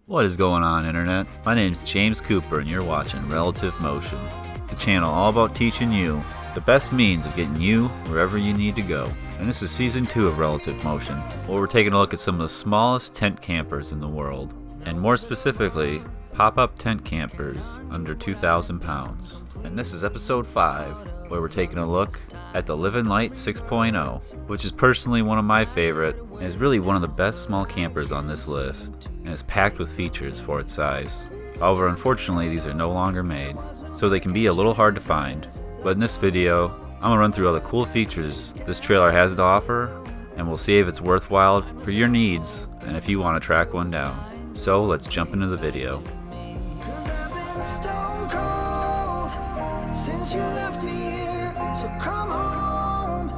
What is going on, Internet? My name's James Cooper and you're watching Relative Motion, the channel all about teaching you the best means of getting you wherever you need to go. And this is Season 2 of Relative Motion, where we're taking a look at some of the smallest tent campers in the world, and more specifically, pop-up tent campers under 2,000 pounds. And this is Episode 5, where we're taking a look at the Livin Lite 6.0, which is personally one of my favorite, and is really one of the best small campers on this list, and is packed with features for its size. However, unfortunately, these are no longer made, so they can be a little hard to find. But in this video, I'm going to run through all the cool features this trailer has to offer, and we'll see if it's worthwhile for your needs, and if you want to track one down. So let's jump into the video. Since you left me here, so come home.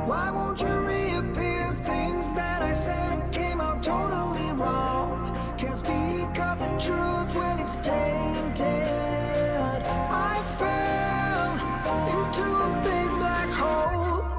Why won't you reappear? Things that I said came out totally wrong. Can't speak of the truth when it's tainted. I fell into a big black hole.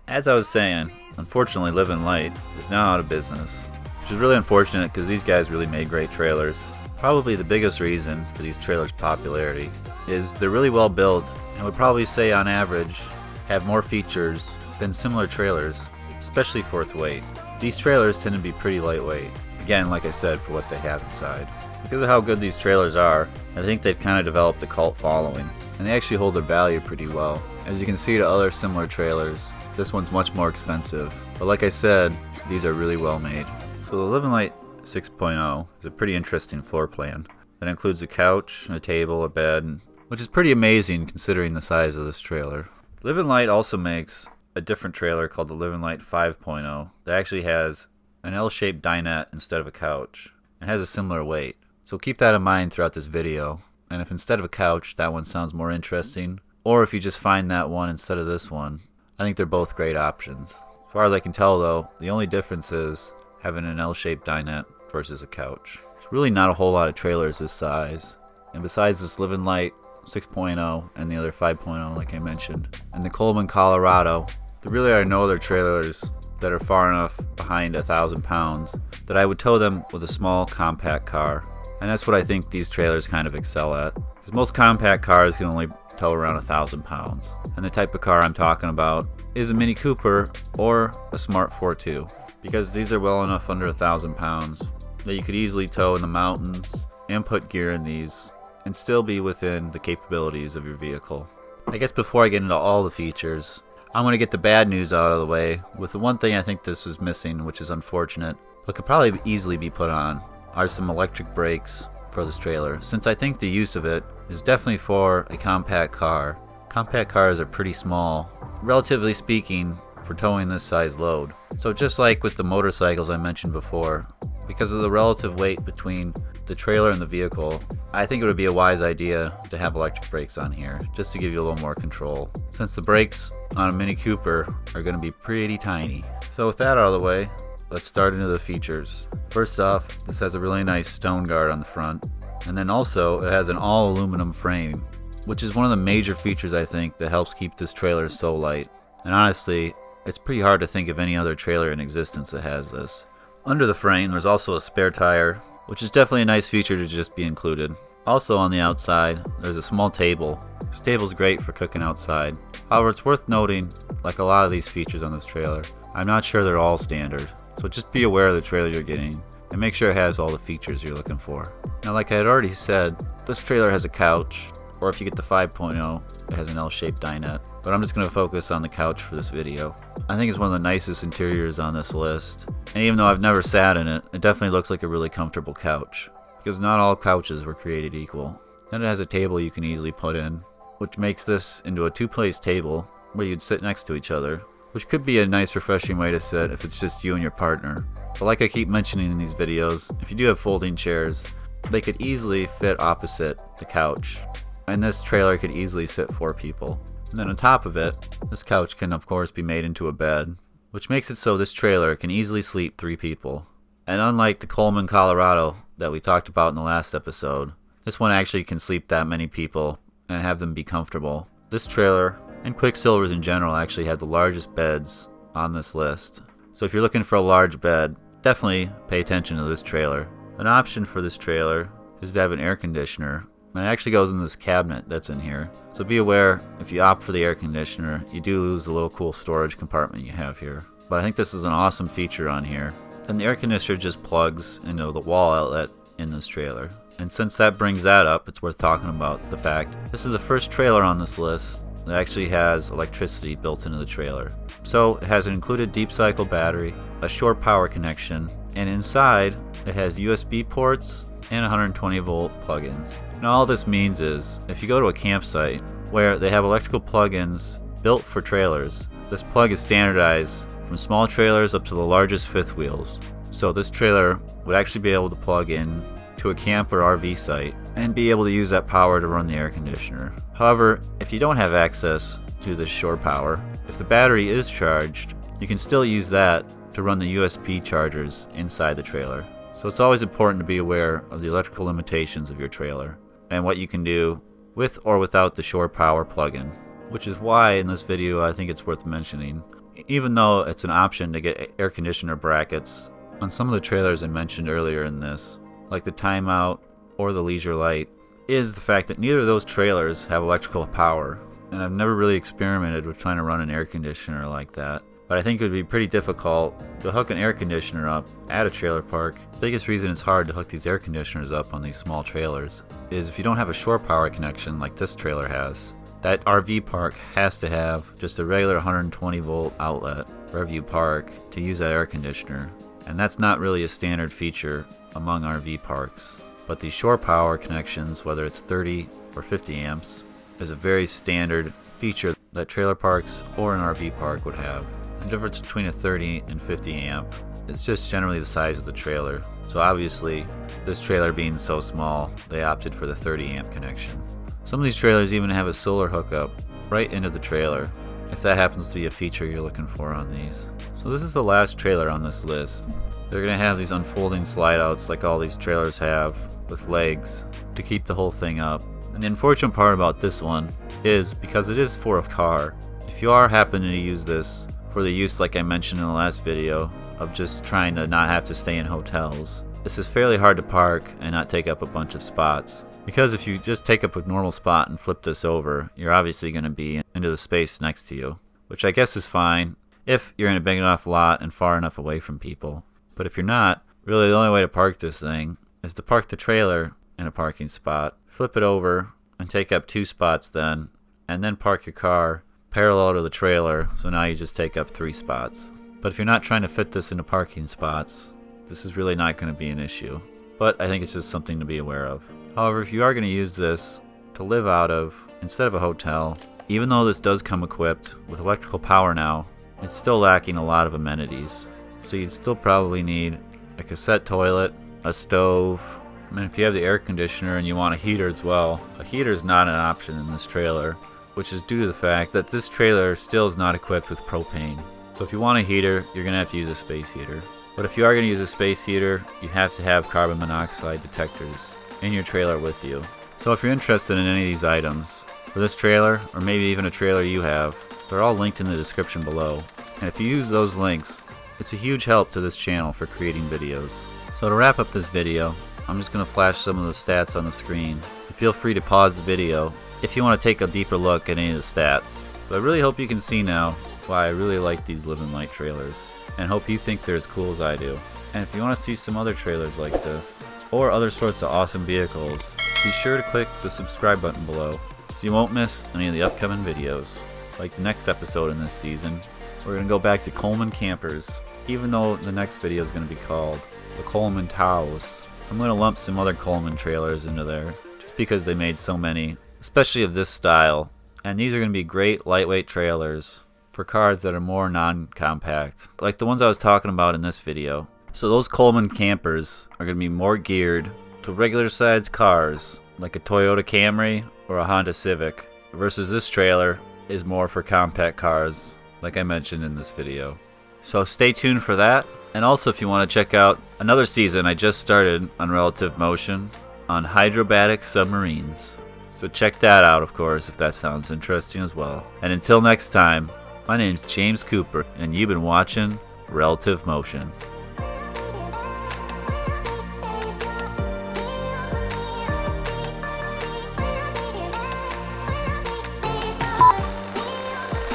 As I was saying, unfortunately Livin Lite is now out of business, which is really unfortunate because these guys really made great trailers. Probably the biggest reason for these trailers' popularity is they're really well built and would probably say on average have more features than similar trailers, especially for its weight. These trailers tend to be pretty lightweight, again like I said, for what they have inside. Because of how good these trailers are, I think they've kind of developed a cult following, and they actually hold their value pretty well. As you can see to other similar trailers, this one's much more expensive, but like I said, these are really well made. So the Livin Lite 6.0 is a pretty interesting floor plan that includes a couch, a table, a bed, which is pretty amazing considering the size of this trailer. Livin Lite also makes a different trailer called the Livin Lite 5.0 that actually has an L-shaped dinette instead of a couch and has a similar weight. So keep that in mind throughout this video, and if instead of a couch that one sounds more interesting, or if you just find that one instead of this one, I think they're both great options. As far as I can tell though, the only difference is having an L-shaped dinette versus a couch. There's really not a whole lot of trailers this size, and besides this Livin Lite 6.0 and the other 5.0 like I mentioned, and the Coleman, Colorado, there really are no other trailers that are far enough behind 1,000 pounds that I would tow them with a small compact car, and that's what I think these trailers kind of excel at, because most compact cars can only tow around 1,000 pounds, and the type of car I'm talking about is a Mini Cooper or a Smart 4.2, because these are well enough under 1,000 pounds that you could easily tow in the mountains and put gear in these and still be within the capabilities of your vehicle. I guess before I get into all the features, I'm going to get the bad news out of the way with the one thing I think this is missing, which is unfortunate, but could probably easily be put on, are some electric brakes for this trailer, since I think the use of it is definitely for a compact car. Compact cars are pretty small, relatively speaking, for towing this size load. So just like with the motorcycles I mentioned before, because of the relative weight between the trailer and the vehicle, I think it would be a wise idea to have electric brakes on here, just to give you a little more control, since the brakes on a Mini Cooper are going to be pretty tiny. So with that out of the way, let's start into the features. First off, this has a really nice stone guard on the front, and then also it has an all aluminum frame, which is one of the major features I think that helps keep this trailer so light. And honestly, it's pretty hard to think of any other trailer in existence that has this. Under the frame, there's also a spare tire, which is definitely a nice feature to just be included. Also on the outside, there's a small table. This table's great for cooking outside. However, it's worth noting, like a lot of these features on this trailer, I'm not sure they're all standard. So just be aware of the trailer you're getting, and make sure it has all the features you're looking for. Now like I had already said, this trailer has a couch, or if you get the 5.0, it has an L-shaped dinette. But I'm just going to focus on the couch for this video. I think it's one of the nicest interiors on this list, and even though I've never sat in it, it definitely looks like a really comfortable couch, because not all couches were created equal. Then it has a table you can easily put in, which makes this into a two-place table where you'd sit next to each other, which could be a nice refreshing way to sit if it's just you and your partner. But like I keep mentioning in these videos, if you do have folding chairs, they could easily fit opposite the couch, and this trailer could easily sit 4 people. And then on top of it, this couch can of course be made into a bed, which makes it so this trailer can easily sleep 3 people. And unlike the Coleman, Colorado that we talked about in the last episode, this one actually can sleep that many people and have them be comfortable. This trailer, and Quicksilvers in general, actually have the largest beds on this list. So if you're looking for a large bed, definitely pay attention to this trailer. An option for this trailer is to have an air conditioner, and it actually goes in this cabinet that's in here. So be aware, if you opt for the air conditioner, you do lose the little cool storage compartment you have here. But I think this is an awesome feature on here. And the air conditioner just plugs into the wall outlet in this trailer. And since that brings that up, it's worth talking about the fact this is the first trailer on this list that actually has electricity built into the trailer. So it has an included deep cycle battery, a shore power connection, and inside it has USB ports and 120 volt plugins. Now all this means is, if you go to a campsite where they have electrical plugins built for trailers, this plug is standardized from small trailers up to the largest fifth wheels. So this trailer would actually be able to plug in to a camp or RV site and be able to use that power to run the air conditioner. However, if you don't have access to this shore power, if the battery is charged, you can still use that to run the USB chargers inside the trailer. So it's always important to be aware of the electrical limitations of your trailer and what you can do with or without the shore power plug-in, which is why in this video I think it's worth mentioning. Even though it's an option to get air conditioner brackets on some of the trailers I mentioned earlier in this, like the Timeout or the Leisure Lite, is the fact that neither of those trailers have electrical power, and I've never really experimented with trying to run an air conditioner like that. But I think it would be pretty difficult to hook an air conditioner up at a trailer park. The biggest reason it's hard to hook these air conditioners up on these small trailers is if you don't have a shore power connection like this trailer has. That RV park has to have just a regular 120 volt outlet wherever you park to use that air conditioner, and that's not really a standard feature among RV parks. But these shore power connections, whether it's 30 or 50 amps, is a very standard feature that trailer parks or an RV park would have. The difference between a 30 and 50 amp is just generally the size of the trailer. So obviously, this trailer being so small, they opted for the 30 amp connection. Some of these trailers even have a solar hookup right into the trailer, if that happens to be a feature you're looking for on these. So this is the last trailer on this list. They're going to have these unfolding slide outs like all these trailers have, with legs to keep the whole thing up. And the unfortunate part about this one is, because it is for a car, if you are happening to use this for the use like I mentioned in the last video of just trying to not have to stay in hotels, this is fairly hard to park and not take up a bunch of spots. Because if you just take up a normal spot and flip this over, you're obviously going to be into the space next to you, which I guess is fine if you're in a big enough lot and far enough away from people. But if you're not, really the only way to park this thing is to park the trailer in a parking spot, flip it over, and take up 2 spots then, and then park your car parallel to the trailer, so now you just take up 3 spots. But if you're not trying to fit this into parking spots, this is really not going to be an issue. But I think it's just something to be aware of. However, if you are going to use this to live out of instead of a hotel, even though this does come equipped with electrical power now, it's still lacking a lot of amenities. So you'd still probably need a cassette toilet, a stove. I mean, if you have the air conditioner and you want a heater as well, a heater is not an option in this trailer, which is due to the fact that this trailer still is not equipped with propane. So if you want a heater, you're going to have to use a space heater. But if you are going to use a space heater, you have to have carbon monoxide detectors in your trailer with you. So if you're interested in any of these items, for this trailer, or maybe even a trailer you have, they're all linked in the description below. And if you use those links, it's a huge help to this channel for creating videos. So to wrap up this video, I'm just going to flash some of the stats on the screen. And feel free to pause the video if you want to take a deeper look at any of the stats. So I really hope you can see now why I really like these Livin Lite trailers, and hope you think they're as cool as I do. And if you want to see some other trailers like this, or other sorts of awesome vehicles, be sure to click the subscribe button below so you won't miss any of the upcoming videos. Like the next episode in this season, we're going to go back to Coleman campers, even though the next video is going to be called the Coleman Taos. I'm going to lump some other Coleman trailers into there, just because they made so many, especially of this style. And these are going to be great lightweight trailers for cars that are more non-compact, like the ones I was talking about in this video. So those Coleman campers are going to be more geared to regular sized cars, like a Toyota Camry or a Honda Civic, versus this trailer is more for compact cars, like I mentioned in this video. So stay tuned for that. And also, if you want to check out another season I just started on Relative Motion on hydrobatic submarines. So check that out, of course, if that sounds interesting as well. And until next time, my name's James Cooper, and you've been watching Relative Motion.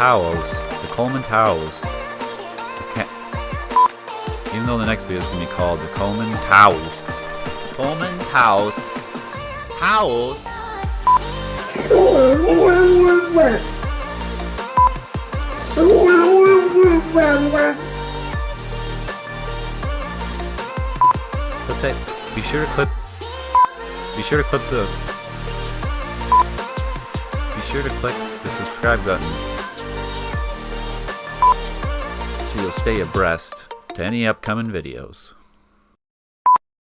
towels, the Coleman towels. Even though the next video is going to be called the Coleman towels. Coleman towels. Towels. Clip that. Be sure to clip the subscribe button so you'll stay abreast to any upcoming videos.